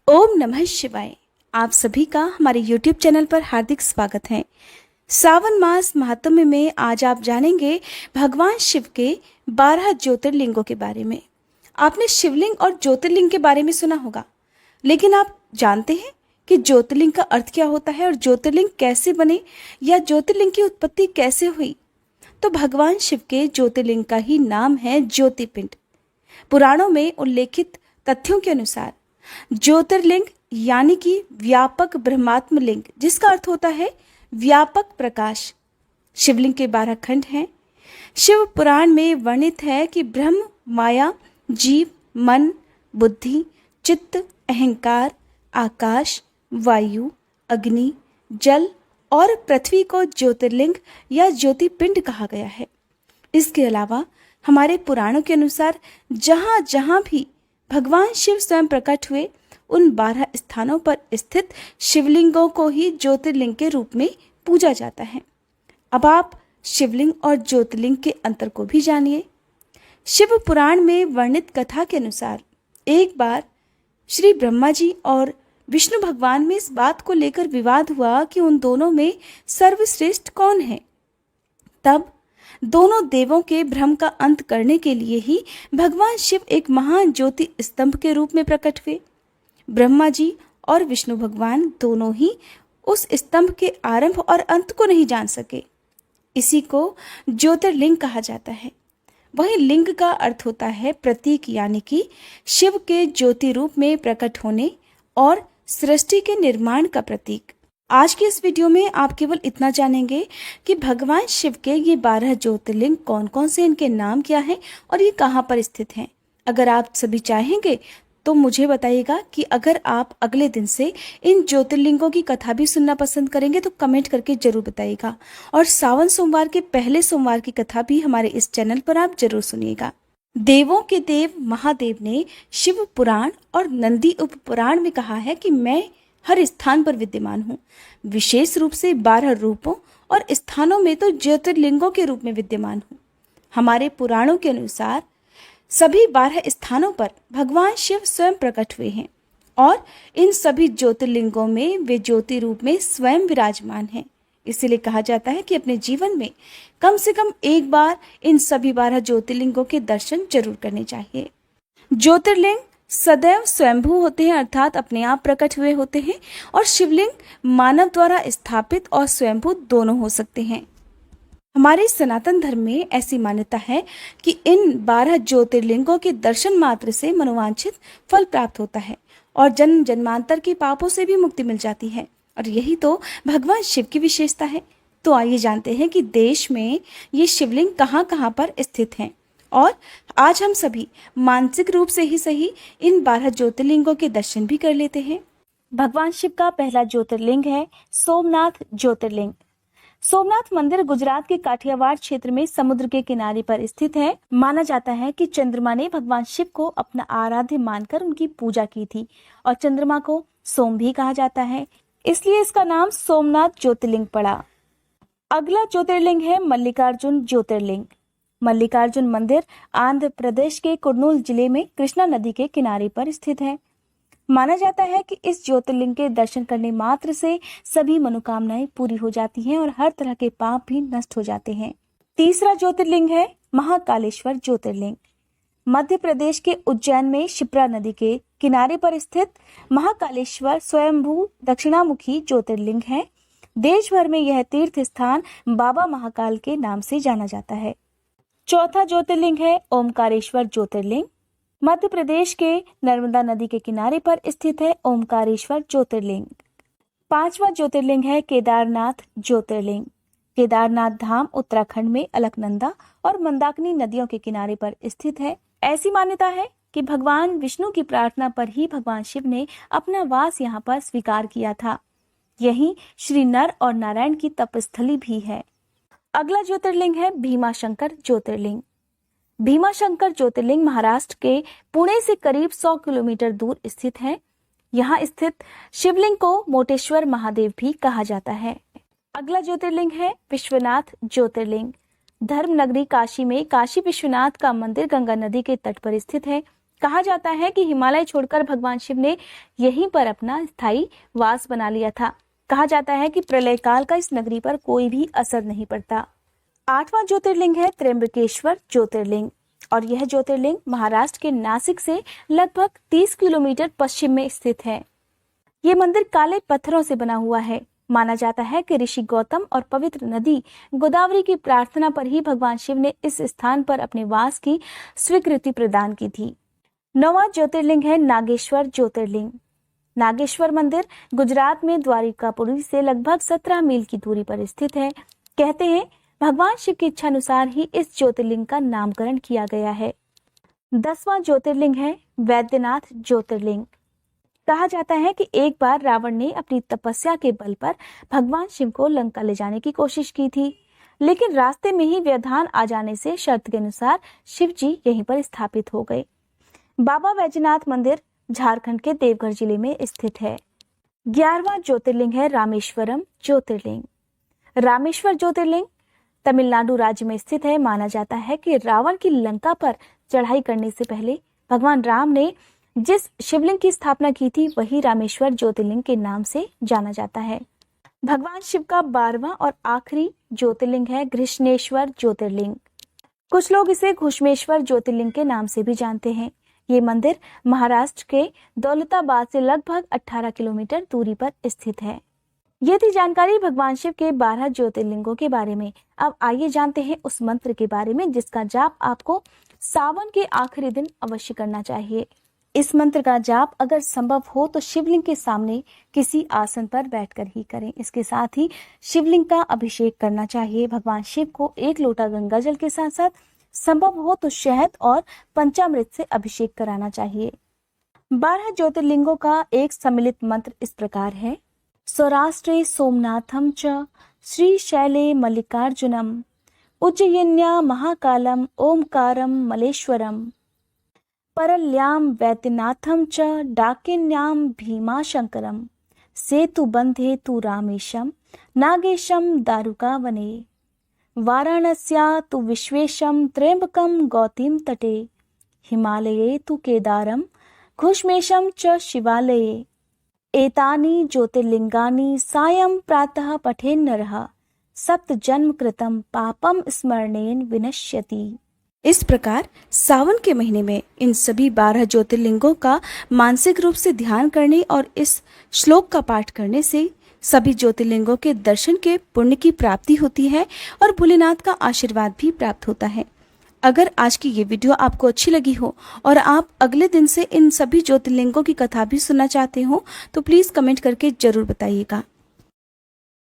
ओम नमः शिवाय। आप सभी का हमारे YouTube चैनल पर हार्दिक स्वागत है। सावन मास महात्म्य में आज आप जानेंगे भगवान शिव के 12 ज्योतिर्लिंगों के बारे में। आपने शिवलिंग और ज्योतिर्लिंग के बारे में सुना होगा, लेकिन आप जानते हैं कि ज्योतिर्लिंग का अर्थ क्या होता है और ज्योतिर्लिंग कैसे बने या ज्योतिर्लिंग की उत्पत्ति कैसे हुई? तो भगवान शिव के ज्योतिर्लिंग का ही नाम है ज्योतिपिंड। पुराणों में उल्लेखित तथ्यों के अनुसार ज्योतिर्लिंग यानी कि व्यापक ब्रह्मात्म लिंग, जिसका अर्थ होता है व्यापक प्रकाश। शिवलिंग के 12 खंड हैं। शिव पुराण में वर्णित है कि ब्रह्म, माया, जीव, मन, बुद्धि, चित्त, अहंकार, आकाश, वायु, अग्नि, जल और पृथ्वी को ज्योतिर्लिंग या ज्योतिपिंड कहा गया है। इसके अलावा हमारे पुराणों के अनुसार जहां जहां भी भगवान शिव स्वयं प्रकट हुए, उन 12 स्थानों पर स्थित शिवलिंगों को ही ज्योतिर्लिंग के रूप में पूजा जाता है। अब आप शिवलिंग और ज्योतिर्लिंग के अंतर को भी जानिए। शिव पुराण में वर्णित कथा के अनुसार एक बार श्री ब्रह्मा जी और विष्णु भगवान में इस बात को लेकर विवाद हुआ कि उन दोनों में सर्वश्रेष्ठ कौन है। तब दोनों देवों के भ्रम का अंत करने के लिए ही भगवान शिव एक महान ज्योति स्तंभ के रूप में प्रकट हुए। ब्रह्मा जी और विष्णु भगवान दोनों ही उस स्तंभ के आरंभ और अंत को नहीं जान सके। इसी को ज्योतिर्लिंग कहा जाता है। वहीं लिंग का अर्थ होता है प्रतीक, यानी कि शिव के ज्योति रूप में प्रकट होने और सृष्टि के निर्माण का प्रतीक। आज की इस वीडियो में आप केवल इतना जानेंगे कि भगवान शिव के ये 12 ज्योतिर्लिंग कौन कौन से, इनके नाम क्या हैं और ये कहाँ पर स्थित हैं। अगर आप सभी चाहेंगे तो मुझे बताइएगा कि अगर आप अगले दिन से इन ज्योतिर्लिंगों की कथा भी सुनना पसंद करेंगे तो कमेंट करके जरूर बताइएगा। और सावन सोमवार के पहले सोमवार की कथा भी हमारे इस चैनल पर आप जरूर सुनिएगा। देवों के देव महादेव ने शिव पुराण और नंदी उप पुराण में कहा है कि मैं हर स्थान पर विद्यमान हूँ। विशेष रूप से 12 रूपों और स्थानों में तो ज्योतिर्लिंगों के रूप में विद्यमान हूँ। हमारे पुराणों के अनुसार सभी 12 स्थानों पर भगवान शिव स्वयं प्रकट हुए हैं और इन सभी ज्योतिर्लिंगों में वे ज्योति रूप में स्वयं विराजमान हैं। इसीलिए कहा जाता है कि अपने जीवन में कम से कम एक बार इन सभी 12 ज्योतिर्लिंगों के दर्शन जरूर करने चाहिए। ज्योतिर्लिंग सदैव स्वयंभू होते हैं, अर्थात अपने आप प्रकट हुए होते हैं, और शिवलिंग मानव द्वारा स्थापित और स्वयंभू दोनों हो सकते हैं। हमारे सनातन धर्म में ऐसी मान्यता है कि इन 12 ज्योतिर्लिंगों के दर्शन मात्र से मनोवांछित फल प्राप्त होता है और जन्म जन्मांतर के पापों से भी मुक्ति मिल जाती है। और यही तो भगवान शिव की विशेषता है। तो आइए जानते हैं कि देश में ये शिवलिंग कहाँ कहाँ पर स्थित हैं, और आज हम सभी मानसिक रूप से ही सही इन 12 ज्योतिर्लिंगों के दर्शन भी कर लेते हैं। भगवान शिव का पहला ज्योतिर्लिंग है सोमनाथ ज्योतिर्लिंग। सोमनाथ मंदिर गुजरात के काठियावाड़ क्षेत्र में समुद्र के किनारे पर स्थित है। माना जाता है कि चंद्रमा ने भगवान शिव को अपना आराध्य मानकर उनकी पूजा की थी और चंद्रमा को सोम भी कहा जाता है, इसलिए इसका नाम सोमनाथ ज्योतिर्लिंग पड़ा। अगला ज्योतिर्लिंग है मल्लिकार्जुन ज्योतिर्लिंग। मल्लिकार्जुन मंदिर आंध्र प्रदेश के कुर्नूल जिले में कृष्णा नदी के किनारे पर स्थित है। माना जाता है कि इस ज्योतिर्लिंग के दर्शन करने मात्र से सभी मनोकामनाएं पूरी हो जाती हैं और हर तरह के पाप भी नष्ट हो जाते हैं। तीसरा ज्योतिर्लिंग है महाकालेश्वर ज्योतिर्लिंग। मध्य प्रदेश के उज्जैन में शिप्रा नदी के किनारे पर स्थित महाकालेश्वर स्वयंभू दक्षिणामुखी ज्योतिर्लिंग है। देश भर में यह तीर्थ स्थान बाबा महाकाल के नाम से जाना जाता है। चौथा ज्योतिर्लिंग है ओमकारेश्वर ज्योतिर्लिंग। मध्य प्रदेश के नर्मदा नदी के किनारे पर स्थित है ओमकारेश्वर ज्योतिर्लिंग। पांचवा ज्योतिर्लिंग है केदारनाथ ज्योतिर्लिंग। केदारनाथ धाम उत्तराखंड में अलकनंदा और मंदाकिनी नदियों के किनारे पर स्थित है। ऐसी मान्यता है कि भगवान विष्णु की प्रार्थना पर ही भगवान शिव ने अपना वास यहाँ पर स्वीकार किया था। यही श्री नर और नारायण की तपस्थली भी है। अगला ज्योतिर्लिंग है भीमाशंकर ज्योतिर्लिंग। भीमाशंकर ज्योतिर्लिंग महाराष्ट्र के पुणे से करीब 100 किलोमीटर दूर स्थित है। यहाँ स्थित शिवलिंग को मोटेश्वर महादेव भी कहा जाता है। अगला ज्योतिर्लिंग है विश्वनाथ ज्योतिर्लिंग। धर्म नगरी काशी में काशी विश्वनाथ का मंदिर गंगा नदी के तट पर स्थित है। कहा जाता है कि हिमालय छोड़कर भगवान शिव ने यहीं पर अपना स्थायी वास बना लिया था। कहा जाता है कि प्रलय काल का इस नगरी पर कोई भी असर नहीं पड़ता। 8वां ज्योतिर्लिंग है त्र्यंबकेश्वर ज्योतिर्लिंग, और यह ज्योतिर्लिंग महाराष्ट्र के नासिक से लगभग 30 किलोमीटर पश्चिम में स्थित है। ये मंदिर काले पत्थरों से बना हुआ है। माना जाता है कि ऋषि गौतम और पवित्र नदी गोदावरी की प्रार्थना पर ही भगवान शिव ने इस स्थान पर अपने वास की स्वीकृति प्रदान की थी। 9वां ज्योतिर्लिंग है नागेश्वर ज्योतिर्लिंग। नागेश्वर मंदिर गुजरात में द्वारिकापुरी से लगभग 17 मील की दूरी पर स्थित है। कहते हैं भगवान शिव की इच्छा अनुसार ही इस ज्योतिर्लिंग का नामकरण किया गया है। 10वां ज्योतिर्लिंग है वैद्यनाथ ज्योतिर्लिंग। कहा जाता है कि एक बार रावण ने अपनी तपस्या के बल पर भगवान शिव को लंका ले जाने की कोशिश की थी, लेकिन रास्ते में ही व्यवधान आ जाने से शर्त के अनुसार शिव जी यहीं पर स्थापित हो गए। बाबा बैजनाथ मंदिर झारखंड के देवघर जिले में स्थित है। 11वां ज्योतिर्लिंग है रामेश्वरम ज्योतिर्लिंग। रामेश्वर ज्योतिर्लिंग तमिलनाडु राज्य में स्थित है। माना जाता है कि रावण की लंका पर चढ़ाई करने से पहले भगवान राम ने जिस शिवलिंग की स्थापना की थी वही रामेश्वर ज्योतिर्लिंग के नाम से जाना जाता है। भगवान शिव का 12वां और आखिरी ज्योतिर्लिंग है घृष्णेश्वर ज्योतिर्लिंग। कुछ लोग इसे घुश्मेश्वर ज्योतिर्लिंग के नाम से भी जानते हैं। ये मंदिर महाराष्ट्र के दौलताबाद से लगभग 18 किलोमीटर दूरी पर स्थित है। ये थी जानकारी भगवान शिव के 12 ज्योतिर्लिंगों के बारे में। अब आइए जानते हैं उस मंत्र के बारे में जिसका जाप आपको सावन के आखिरी दिन अवश्य करना चाहिए। इस मंत्र का जाप अगर संभव हो तो शिवलिंग के सामने किसी आसन पर बैठकर ही करें। इसके साथ ही शिवलिंग का अभिषेक करना चाहिए। भगवान शिव को 1 लोटा गंगा जल के साथ साथ संभव हो तो शहद और पंचामृत से अभिषेक कराना चाहिए। 12 ज्योतिर्लिंगों का एक सम्मिलित मंत्र इस प्रकार है। सौराष्ट्रे सोमनाथम च श्रीशैले मल्लिकार्जुनम उज्जयिन्या महाकालम ओमकारम मलेश्वरम परल्याम वैद्यनाथम च डाकिन्याम भीमाशंकरम सेतुबंधे तु रामेशम नागेशम दारुकावने वाराणस्या तु विश्वेशम त्र्यंबकम गौतम तटे हिमालये तु केदारम घुश्मेशम च शिवालये एतानि ज्योतिर्लिंगानि सायं प्रातः पठेन् नरः सप्त जन्म कृतं पापम स्मरणेन विनश्यति। इस प्रकार सावन के महीने में इन सभी 12 ज्योतिर्लिंगों का मानसिक रूप से ध्यान करने और इस श्लोक का पाठ करने से सभी ज्योतिर्लिंगों के दर्शन के पुण्य की प्राप्ति होती है और भोलेनाथ का आशीर्वाद भी प्राप्त होता है। अगर आज की ये वीडियो आपको अच्छी लगी हो और आप अगले दिन से इन सभी ज्योतिर्लिंगों की कथा भी सुनना चाहते हो तो प्लीज़ कमेंट करके जरूर बताइएगा।